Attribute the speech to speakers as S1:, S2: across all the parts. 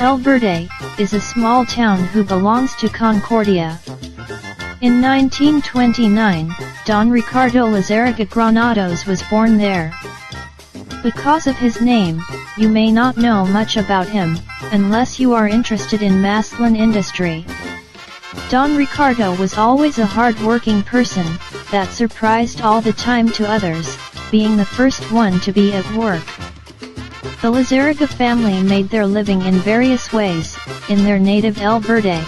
S1: El Verde, is a small town who belongs to Concordia. In 1929, Don Ricardo Lizarraga Granados was born there. Because of his name, you may not know much about him, unless you are interested in masculine industry. Don Ricardo was always a hard-working person, that surprised all the time to others, being the first one to be at work. The Lizarraga family made their living in various ways, in their native El Verde.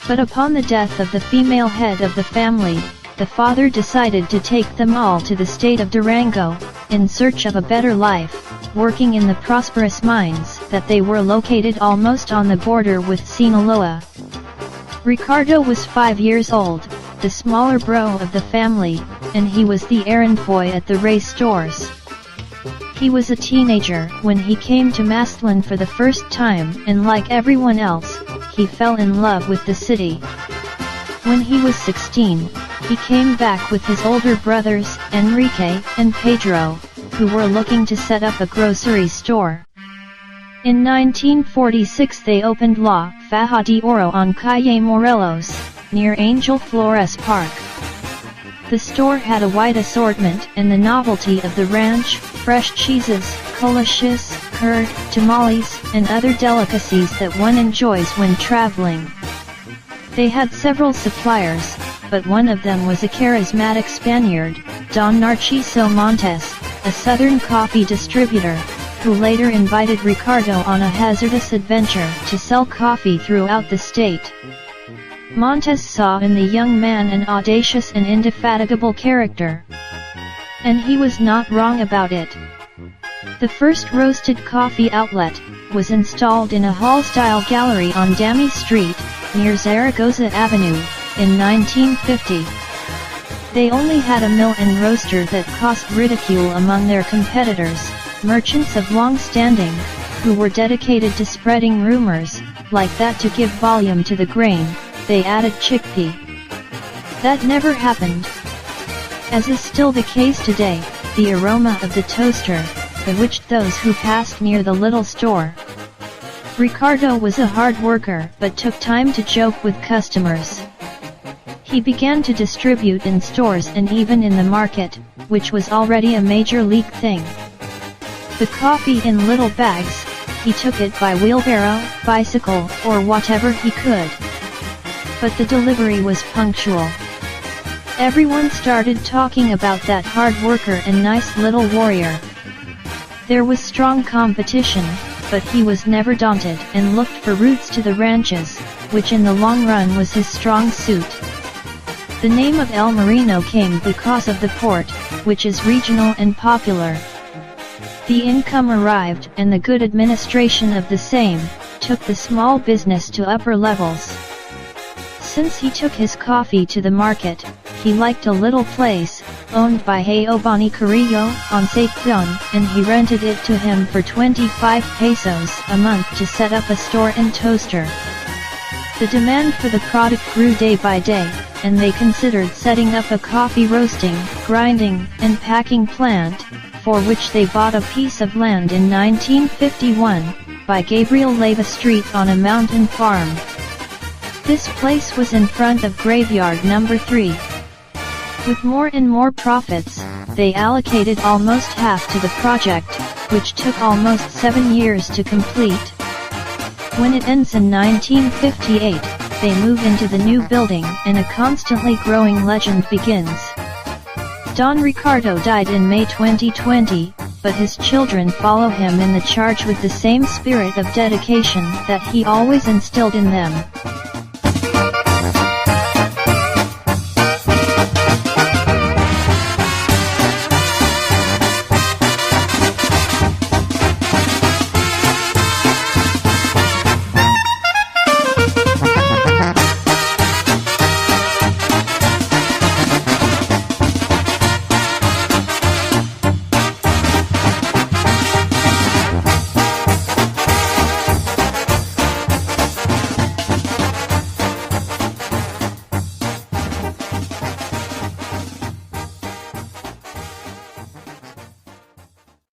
S1: But upon the death of the female head of the family, the father decided to take them all to the state of Durango, in search of a better life, working in the prosperous mines that they were located almost on the border with Sinaloa. Ricardo was 5 years old, the smaller bro of the family, and he was the errand boy at the race stores. He was a teenager when he came to Mazatlan for the first time, and like everyone else, he fell in love with the city. When he was 16, he came back with his older brothers, Enrique and Pedro, who were looking to set up a grocery store. In 1946 they opened La Faja de Oro on Calle Morelos, near Angel Flores Park. The store had a wide assortment and the novelty of the ranch, fresh cheeses, collages, curd, tamales, and other delicacies that one enjoys when traveling. They had several suppliers, but one of them was a charismatic Spaniard, Don Narciso Montes, a southern coffee distributor, who later invited Ricardo on a hazardous adventure to sell coffee throughout the state. Montes saw in the young man an audacious and indefatigable character. And he was not wrong about it. The first roasted coffee outlet was installed in a hall-style gallery on Dami Street, near Zaragoza Avenue, in 1950. They only had a mill and roaster that caused ridicule among their competitors, merchants of long standing, who were dedicated to spreading rumors, like that to give volume to the grain, they added chickpea. That never happened. As is still the case today, the aroma of the toaster bewitched those who passed near the little store. Ricardo was a hard worker but took time to joke with customers. He began to distribute in stores and even in the market, which was already a major league thing. The coffee in little bags, he took it by wheelbarrow, bicycle, or whatever he could. But the delivery was punctual. Everyone started talking about that hard worker and nice little warrior. There was strong competition, but he was never daunted and looked for routes to the ranches, which in the long run was his strong suit. The name of El Marino came because of the port, which is regional and popular. The income arrived and the good administration of the same, took the small business to upper levels. Since he took his coffee to the market, he liked a little place, owned by Giovanni Carrillo, on Satan, and he rented it to him for 25 pesos a month to set up a store and toaster. The demand for the product grew day by day, and they considered setting up a coffee roasting, grinding, and packing plant, for which they bought a piece of land in 1951, by Gabriel Leyva Street on a mountain farm. This place was in front of Graveyard Number 3. With more and more profits, they allocated almost half to the project, which took almost 7 years to complete. When it ends in 1958, they move into the new building and a constantly growing legend begins. Don Ricardo died in May 2020, but his children follow him in the charge with the same spirit of dedication that he always instilled in them.